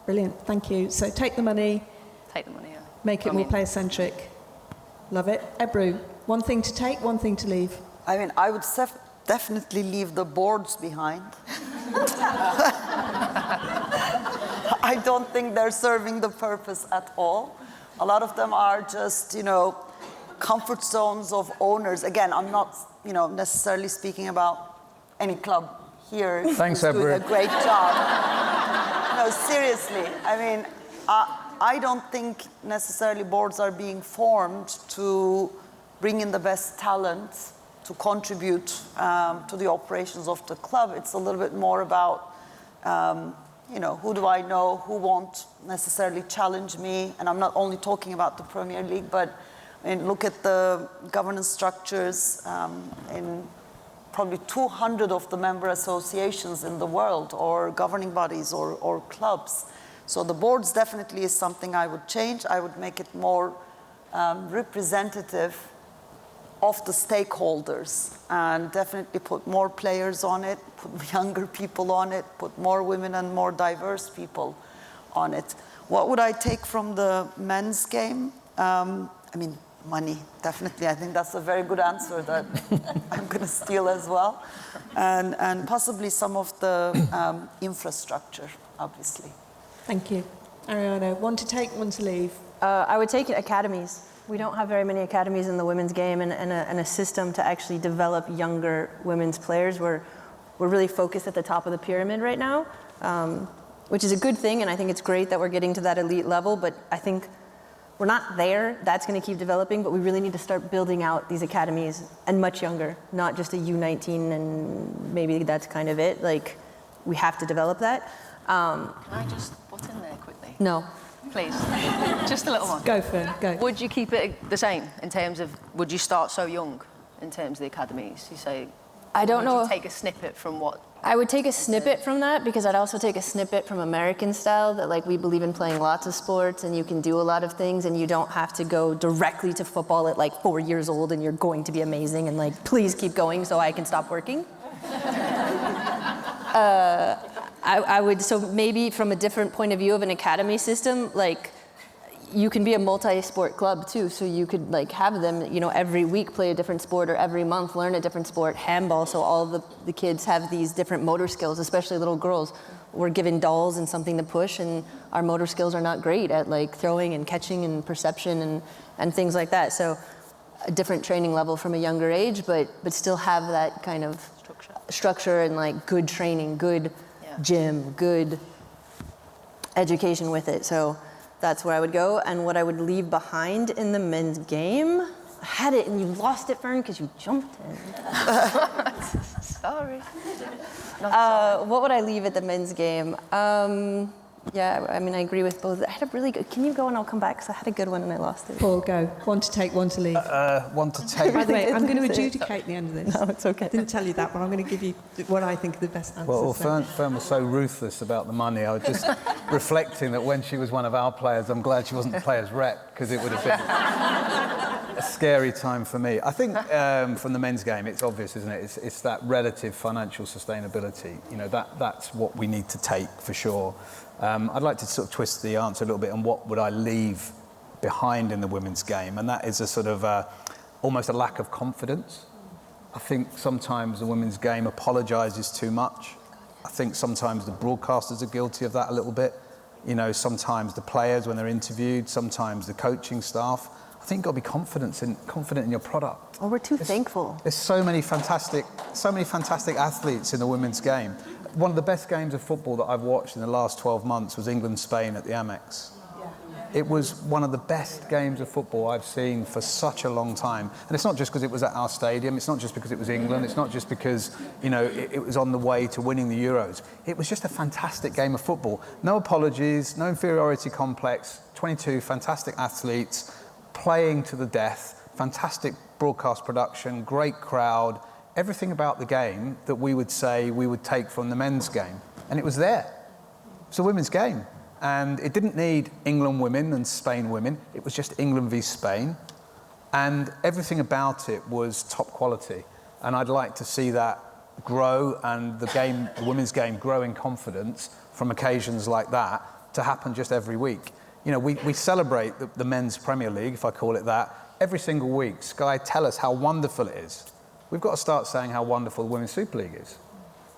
Brilliant, thank you. So take the money. Take the money, yeah. Make it more player-centric. Love it. Ebru, one thing to take, one thing to leave. I mean, I would definitely leave the boards behind. I don't think they're serving the purpose at all. A lot of them are just, comfort zones of owners. Again, I'm not, necessarily speaking about any club here. Thanks, who's doing Ebru. a great job. No, seriously. I mean, I don't think necessarily boards are being formed to bring in the best talent to contribute to the operations of the club. It's a little bit more about, who do I know, who won't necessarily challenge me? And I'm not only talking about the Premier League, but look at the governance structures in probably 200 of the member associations in the world, or governing bodies or clubs. So the boards definitely is something I would change. I would make it more representative of the stakeholders, and definitely put more players on it, put younger people on it, put more women and more diverse people on it. What would I take from the men's game? I mean, money, definitely. I think that's a very good answer that I'm going to steal as well. And possibly some of the infrastructure, obviously. Thank you. Ariana, one to take, one to leave. I would take academies. We don't have very many academies in the women's game, and a system to actually develop younger women's players. We're really focused at the top of the pyramid right now, which is a good thing, and I think it's great that we're getting to that elite level, but I think we're not there. That's going to keep developing, but we really need to start building out these academies, and much younger, not just a U19 and maybe that's kind of it. Like, we have to develop that. Can I just put in there quickly? No. Please. Just a little one. Go, Fern, go. Would you keep it the same in terms of, would you start so young in terms of the academies? You say, I don't know. Would you take a snippet from what? I would take a snippet from that, because I'd also take a snippet from American style, that like we believe in playing lots of sports and you can do a lot of things and you don't have to go directly to football at like 4 years old and you're going to be amazing and like, please keep going so I can stop working. I would, so maybe from a different point of view of an academy system, like you can be a multi-sport club too, so you could like have them, you know, every week play a different sport, or every month learn a different sport. Handball, so all the kids have these different motor skills, especially little girls. We're given dolls and something to push, and our motor skills are not great at like throwing and catching and perception and things like that. So a different training level from a younger age, but still have that kind of structure and like good training, good gym, good education with it. So that's where I would go. And what I would leave behind in the men's game, I had it and you lost it, Fern, because you jumped in. Sorry. What would I leave at the men's game? Yeah, I mean, I agree with both. I had a really good, can you go and I'll come back, because I had a good one and I lost it. Paul, go. One to take, one to leave. One to take. By the way, I'm going to adjudicate the end of this. No, it's okay. I didn't tell you that, but I'm going to give you what I think are the best answers. Well, Fern was so ruthless about the money. I was just reflecting that when she was one of our players, I'm glad she wasn't the player's rep, because it would have been a scary time for me. I think from the men's game, it's obvious, isn't it? It's that relative financial sustainability. You know, that's what we need to take for sure. I'd like to sort of twist the answer a little bit on what would I leave behind in the women's game, and that is a sort of almost a lack of confidence. I think sometimes the women's game apologises too much. I think sometimes the broadcasters are guilty of that a little bit. You know, sometimes the players when they're interviewed, sometimes the coaching staff. I think you've got to be confident in your product. Oh, we're too thankful. There's so many fantastic athletes in the women's game. One of the best games of football that I've watched in the last 12 months was England-Spain at the Amex. It was one of the best games of football I've seen for such a long time. And it's not just because it was at our stadium, it's not just because it was England, it's not just because, you know, it was on the way to winning the Euros. It was just a fantastic game of football. No apologies, no inferiority complex, 22 fantastic athletes, playing to the death, fantastic broadcast production, great crowd, everything about the game that we would say we would take from the men's game. And it was there. It's a women's game. And it didn't need England women and Spain women. It was just England v Spain. And everything about it was top quality. And I'd like to see that grow, and the women's game grow in confidence from occasions like that to happen just every week. You know, we celebrate the men's Premier League, if I call it that, every single week. Sky tell us how wonderful it is. We've got to start saying how wonderful the Women's Super League is.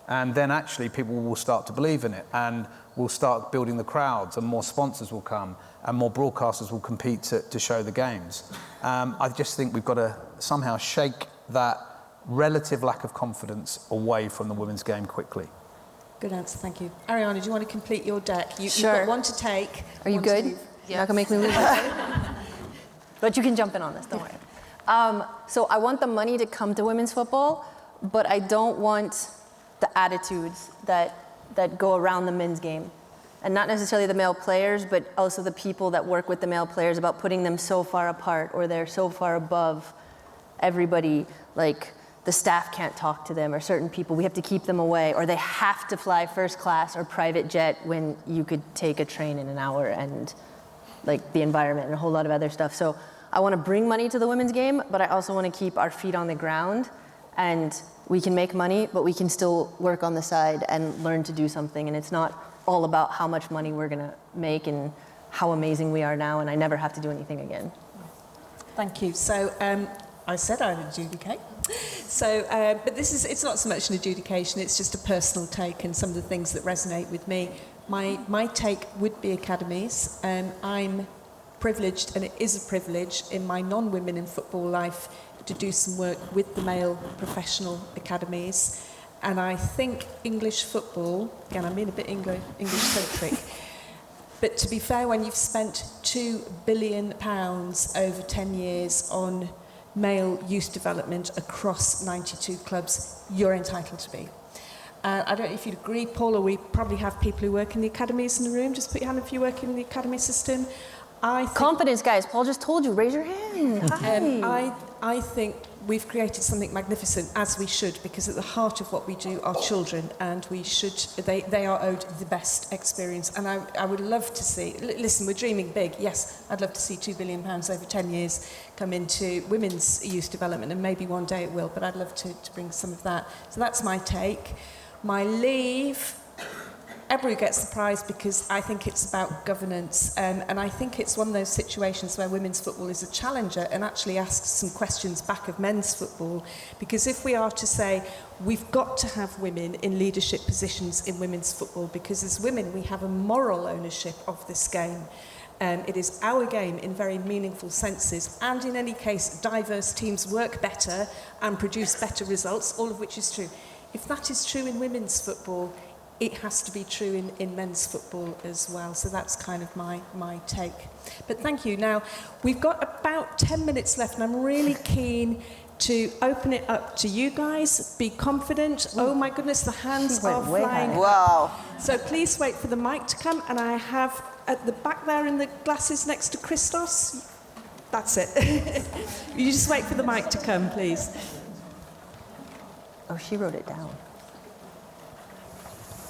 And then actually people will start to believe in it, and we'll start building the crowds, and more sponsors will come, and more broadcasters will compete to show the games. I just think we've got to somehow shake that relative lack of confidence away from the women's game quickly. Good answer, thank you. Ariana, do you want to complete your deck? Sure. You've got one to take. Are you good? You're not going to make me lose it? But you can jump in on this, don't worry. So I want the money to come to women's football, but I don't want the attitudes that go around the men's game. And not necessarily the male players, but also the people that work with the male players, about putting them so far apart, or they're so far above everybody, like the staff can't talk to them, or certain people, we have to keep them away, or they have to fly first class or private jet when you could take a train in an hour, and like the environment and a whole lot of other stuff. So I want to bring money to the women's game, but I also want to keep our feet on the ground, and we can make money, but we can still work on the side and learn to do something, and it's not all about how much money we're going to make and how amazing we are now, and I never have to do anything again. Thank you. So I said I would adjudicate. So, but it's not so much an adjudication, it's just a personal take and some of the things that resonate with me. My take would be academies. I'm privileged, and it is a privilege in my non-women in football life to do some work with the male professional academies. And I think English football, again, I'm being a bit English-centric, but to be fair, when you've spent £2 billion over 10 years on male youth development across 92 clubs, you're entitled to be. I don't know if you'd agree, Paul, or we probably have people who work in the academies in the room. Just put your hand if you work in the academy system. Confidence, guys. Paul just told you, raise your hand. I think we've created something magnificent, as we should, because at the heart of what we do are children, and they are owed the best experience. And I would love to see, listen, we're dreaming big. Yes, I'd love to see £2 billion over 10 years come into women's youth development, and maybe one day it will, but I'd love to bring some of that. So that's my take. My leave, Ebru gets the prize because I think it's about governance, and I think it's one of those situations where women's football is a challenger and actually asks some questions back of men's football, because if we are to say we've got to have women in leadership positions in women's football, because as women we have a moral ownership of this game. It is our game in very meaningful senses, and in any case diverse teams work better and produce better results, all of which is true. If that is true in women's football, it has to be true in men's football as well. So that's kind of my take. But thank you. Now, we've got about 10 minutes left, and I'm really keen to open it up to you guys. Be confident. Oh my goodness, the hands are flying. Wow. So please wait for the mic to come, and I have at the back there in the glasses next to Christos. That's it. You just wait for the mic to come, please. Oh, she wrote it down.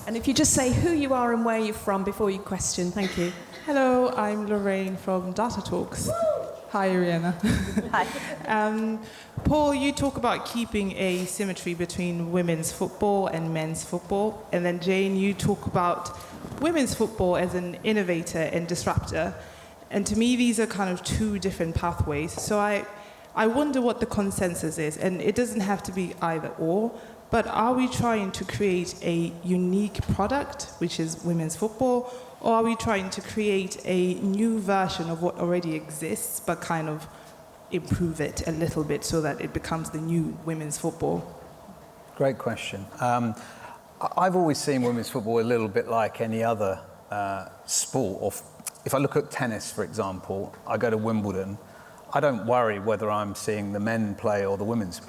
And if you just say who you are and where you're from before you question. Thank you. Hello, I'm Lorraine from Data Talks. Hi, Arianna. Hi. Paul, you talk about keeping a symmetry between women's football and men's football. And then Jane, you talk about women's football as an innovator and disruptor. And to me, these are kind of two different pathways. So I wonder what the consensus is. And it doesn't have to be either or. But are we trying to create a unique product, which is women's football, or are we trying to create a new version of what already exists, but kind of improve it a little bit so that it becomes the new women's football? Great question. I've always seen women's football a little bit like any other sport. Or if I look at tennis, for example, I go to Wimbledon. I don't worry whether I'm seeing the men play or the women's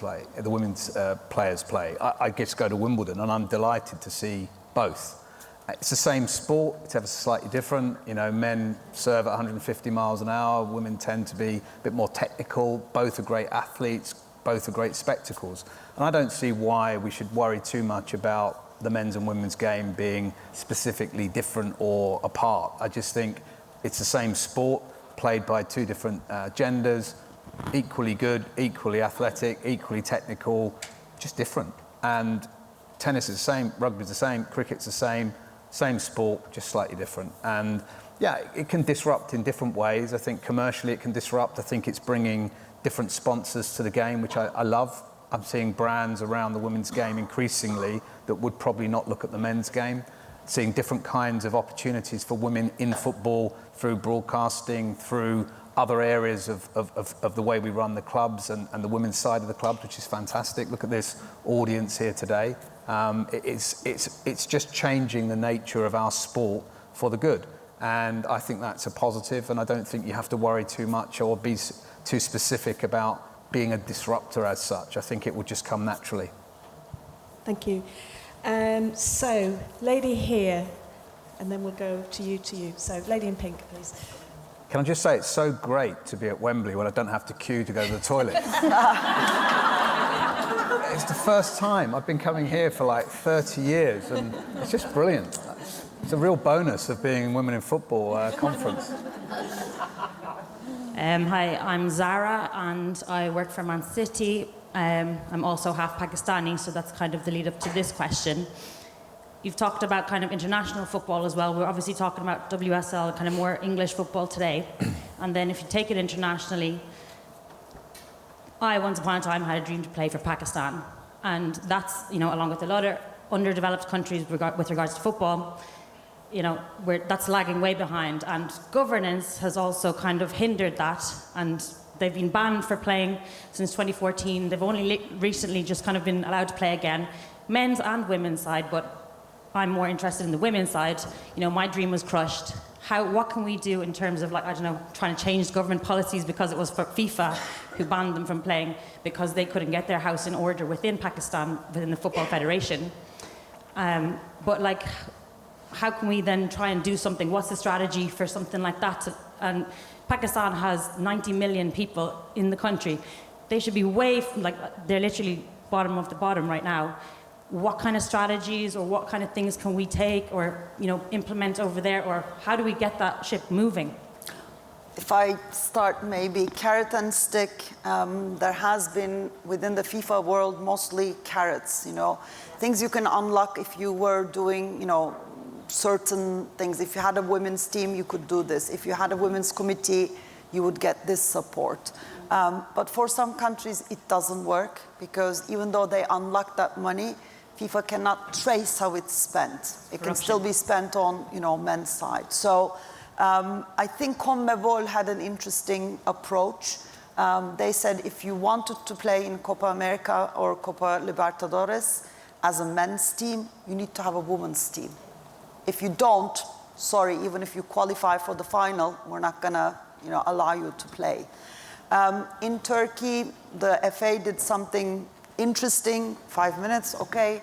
players play. I just go to Wimbledon and I'm delighted to see both. It's the same sport, it's ever slightly different. You know, men serve at 150 miles an hour, women tend to be a bit more technical. Both are great athletes, both are great spectacles. And I don't see why we should worry too much about the men's and women's game being specifically different or apart. I just think it's the same sport, played by two different genders, equally good, equally athletic, equally technical, just different. And tennis is the same, rugby is the same, cricket's the same sport, just slightly different. And yeah, it can disrupt in different ways. I think commercially it can disrupt. I think it's bringing different sponsors to the game, which I love. I'm seeing brands around the women's game increasingly that would probably not look at the men's game. Seeing different kinds of opportunities for women in football through broadcasting, through other areas of the way we run the clubs and the women's side of the clubs, which is fantastic. Look at this audience here today. It's just changing the nature of our sport for the good. And I think that's a positive, and I don't think you have to worry too much or be too specific about being a disruptor as such. I think it will just come naturally. Thank you. So, lady here, and then we'll go to you. So, lady in pink, please. Can I just say, it's so great to be at Wembley when I don't have to queue to go to the toilet. It's the first time. I've been coming here for like 30 years, and it's just brilliant. It's a real bonus of being in Women in Football conference. Hi, I'm Zara and I work for Man City. I'm also half Pakistani, so that's kind of the lead up to this question. You've talked about kind of international football as well. We're obviously talking about WSL, kind of more English football today. And then if you take it internationally, I once upon a time had a dream to play for Pakistan. And that's, you know, along with a lot of underdeveloped countries with regards to football, you know, that's lagging way behind. And governance has also kind of hindered that. And they've been banned for playing since 2014. They've only recently just kind of been allowed to play again, men's and women's side, but I'm more interested in the women's side. You know, my dream was crushed. What can we do in terms of, like, I don't know, trying to change government policies, because it was for FIFA who banned them from playing because they couldn't get their house in order within Pakistan, within the Football Federation. But, like, how can we then try and do something? What's the strategy for something like that? And Pakistan has 90 million people in the country. They should be they're literally bottom of the bottom right now. What kind of strategies or what kind of things can we take or, you know, implement over there, or how do we get that ship moving? If I start maybe carrot and stick, there has been within the FIFA world mostly carrots, you know, things you can unlock if you were doing, you know, certain things. If you had a women's team, you could do this. If you had a women's committee, you would get this support. But for some countries, it doesn't work, because even though they unlock that money, FIFA cannot trace how it's spent. It can still be spent on, you know, men's side. So I think CONMEBOL had an interesting approach. They said if you wanted to play in Copa America or Copa Libertadores as a men's team, you need to have a women's team. If you don't, sorry, even if you qualify for the final, we're not gonna, you know, allow you to play. In Turkey, the FA did something interesting, 5 minutes, okay,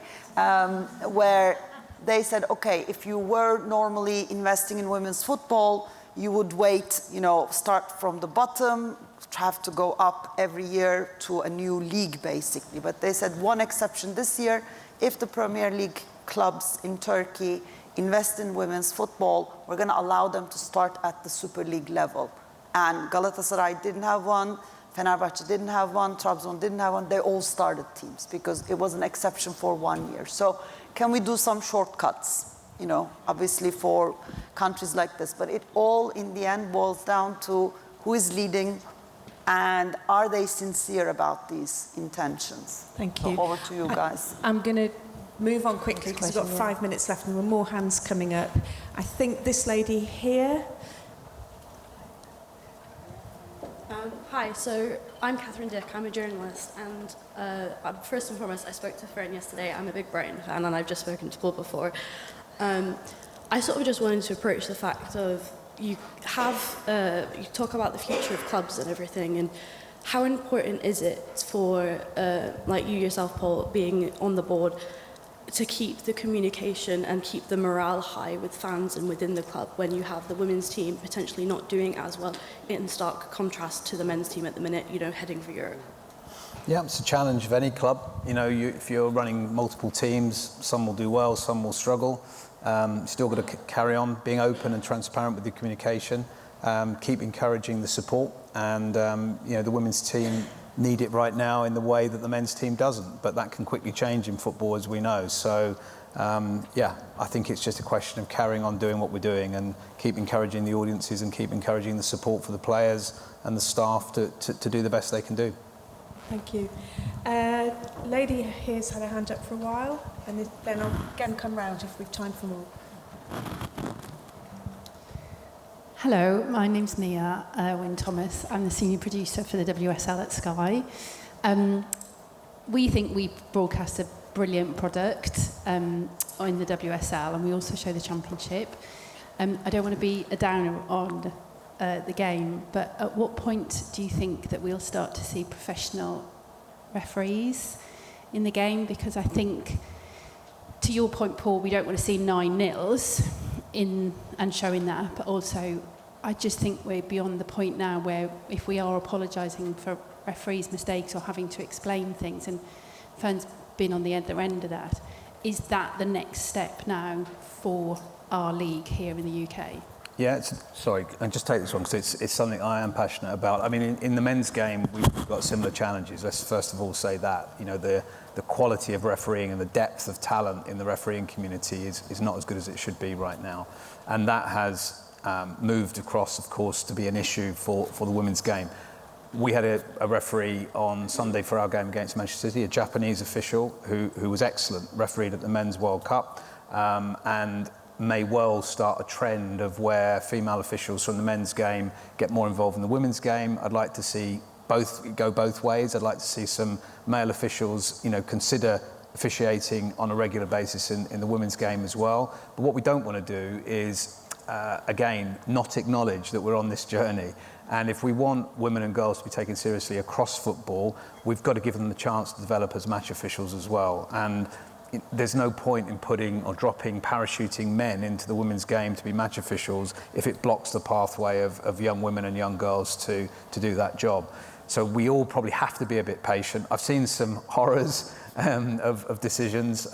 where they said, okay, if you were normally investing in women's football, you would wait, you know, start from the bottom, have to go up every year to a new league, basically. But they said one exception this year: if the Premier League clubs in Turkey invest in women's football, we're going to allow them to start at the Super League level. And Galatasaray didn't have one, Fenerbahçe didn't have one, Trabzon didn't have one. They all started teams because it was an exception for 1 year. So can we do some shortcuts, you know, obviously for countries like this? But it all in the end boils down to who is leading and are they sincere about these intentions? Thank you. So over to you guys. I'm going to move on quickly because we've got 5 minutes left and there are more hands coming up. I think this lady here. Hi, so I'm Catherine Dick, I'm a journalist, and first and foremost, I spoke to Fern yesterday. I'm a big Brighton fan, and I've just spoken to Paul before. I sort of just wanted to approach the fact of you talk about the future of clubs and everything, and how important is it for, like you yourself, Paul, being on the board, to keep the communication and keep the morale high with fans and within the club when you have the women's team potentially not doing as well, in stark contrast to the men's team at the minute, you know, heading for Europe? Yeah, it's a challenge of any club. You know, if you're running multiple teams, some will do well, some will struggle. Still got to carry on being open and transparent with the communication, keep encouraging the support, and you know, the women's team need it right now in the way that the men's team doesn't, but that can quickly change in football, as we know. So yeah, I think it's just a question of carrying on doing what we're doing and keep encouraging the audiences and keep encouraging the support for the players and the staff to do the best they can do. Thank you. Lady here's had her hand up for a while, and then I'll again come round if we've time for more. Hello, my name's Nia Wynne-Thomas. I'm the senior producer for the WSL at Sky. We think we broadcast a brilliant product in the WSL, and we also show the Championship. I don't want to be a downer on the game, but at what point do you think that we'll start to see professional referees in the game? Because I think, to your point, Paul, we don't want to see 9-0s and showing that, but also I just think we're beyond the point now where if we are apologising for referees' mistakes or having to explain things, and Fern's been on the other end of that, is that the next step now for our league here in the UK? Yeah, sorry, and just take this one because it's something I am passionate about. I mean, in the men's game, we've got similar challenges. Let's first of all say that, you know, the quality of refereeing and the depth of talent in the refereeing community is not as good as it should be right now. And that has moved across, of course, to be an issue for the women's game. We had a referee on Sunday for our game against Manchester City, a Japanese official who was excellent, refereed at the Men's World Cup, and may well start a trend of where female officials from the men's game get more involved in the women's game. I'd like to see go both ways. I'd like to see some male officials, you know, consider officiating on a regular basis in the women's game as well. But what we don't want to do is, again, not acknowledge that we're on this journey. And if we want women and girls to be taken seriously across football, we've got to give them the chance to develop as match officials as well. And there's no point in putting or dropping parachuting men into the women's game to be match officials if it blocks the pathway of young women and young girls to do that job. So we all probably have to be a bit patient. I've seen some horrors of decisions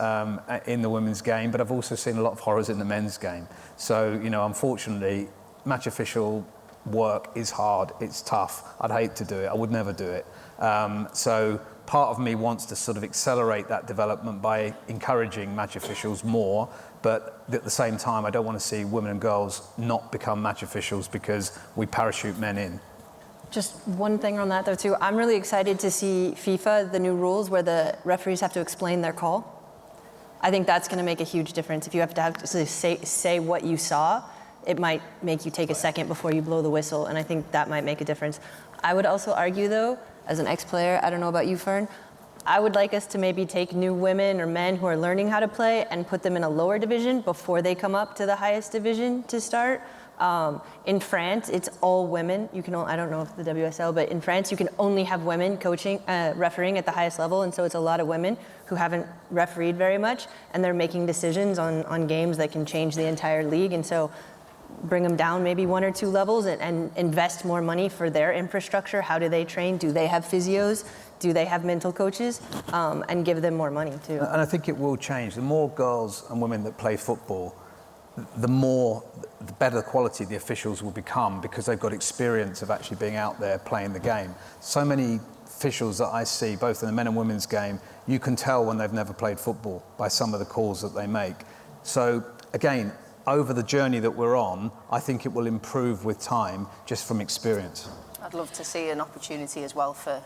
in the women's game, but I've also seen a lot of horrors in the men's game. So, you know, unfortunately, match official work is hard, it's tough. I'd hate to do it, I would never do it. So part of me wants to sort of accelerate that development by encouraging match officials more, but at the same time, I don't want to see women and girls not become match officials because we parachute men in. Just one thing on that though too, I'm really excited to see FIFA, the new rules where the referees have to explain their call. I think that's going to make a huge difference. If you have to say what you saw, it might make you take a second before you blow the whistle, and I think that might make a difference. I would also argue though, as an ex-player, I don't know about you, Fern, I would like us to maybe take new women or men who are learning how to play and put them in a lower division before they come up to the highest division to start. In France, it's all women. You can, I don't know if the WSL, but in France, you can only have women coaching, refereeing at the highest level, and so it's a lot of women who haven't refereed very much, and they're making decisions on games that can change the entire league, and so bring them down maybe 1 or 2 levels and invest more money for their infrastructure. How do they train? Do they have physios? Do they have mental coaches? And give them more money too. And I think it will change. The more girls and women that play football, the better quality the officials will become because they've got experience of actually being out there playing the game. So many officials that I see, both in the men and women's game, you can tell when they've never played football by some of the calls that they make. So again, over the journey that we're on, I think it will improve with time just from experience. I'd love to see an opportunity as well for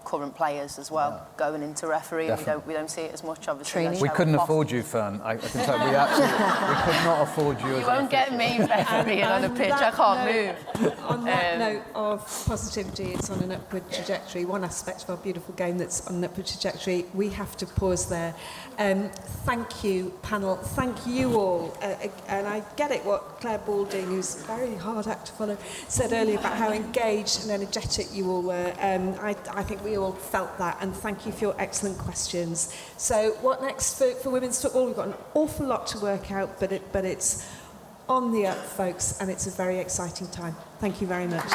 current players as well, going into refereeing. We don't see it as much, obviously. We couldn't afford you, Fern. I can tell you, we could not afford you. You won't get me refereeing on a pitch. I can't move. On that note of positivity, it's on an upward trajectory. One aspect of our beautiful game that's on an upward trajectory. We have to pause there. Thank you, panel. Thank you all. And I get it what Claire Balding, who's a very hard act to follow, said earlier about how engaged and energetic you all were. I think we all felt that, and thank you for your excellent questions. So what next for women's football? We've got an awful lot to work out, but it's on the up, folks, and it's a very exciting time. Thank you very much.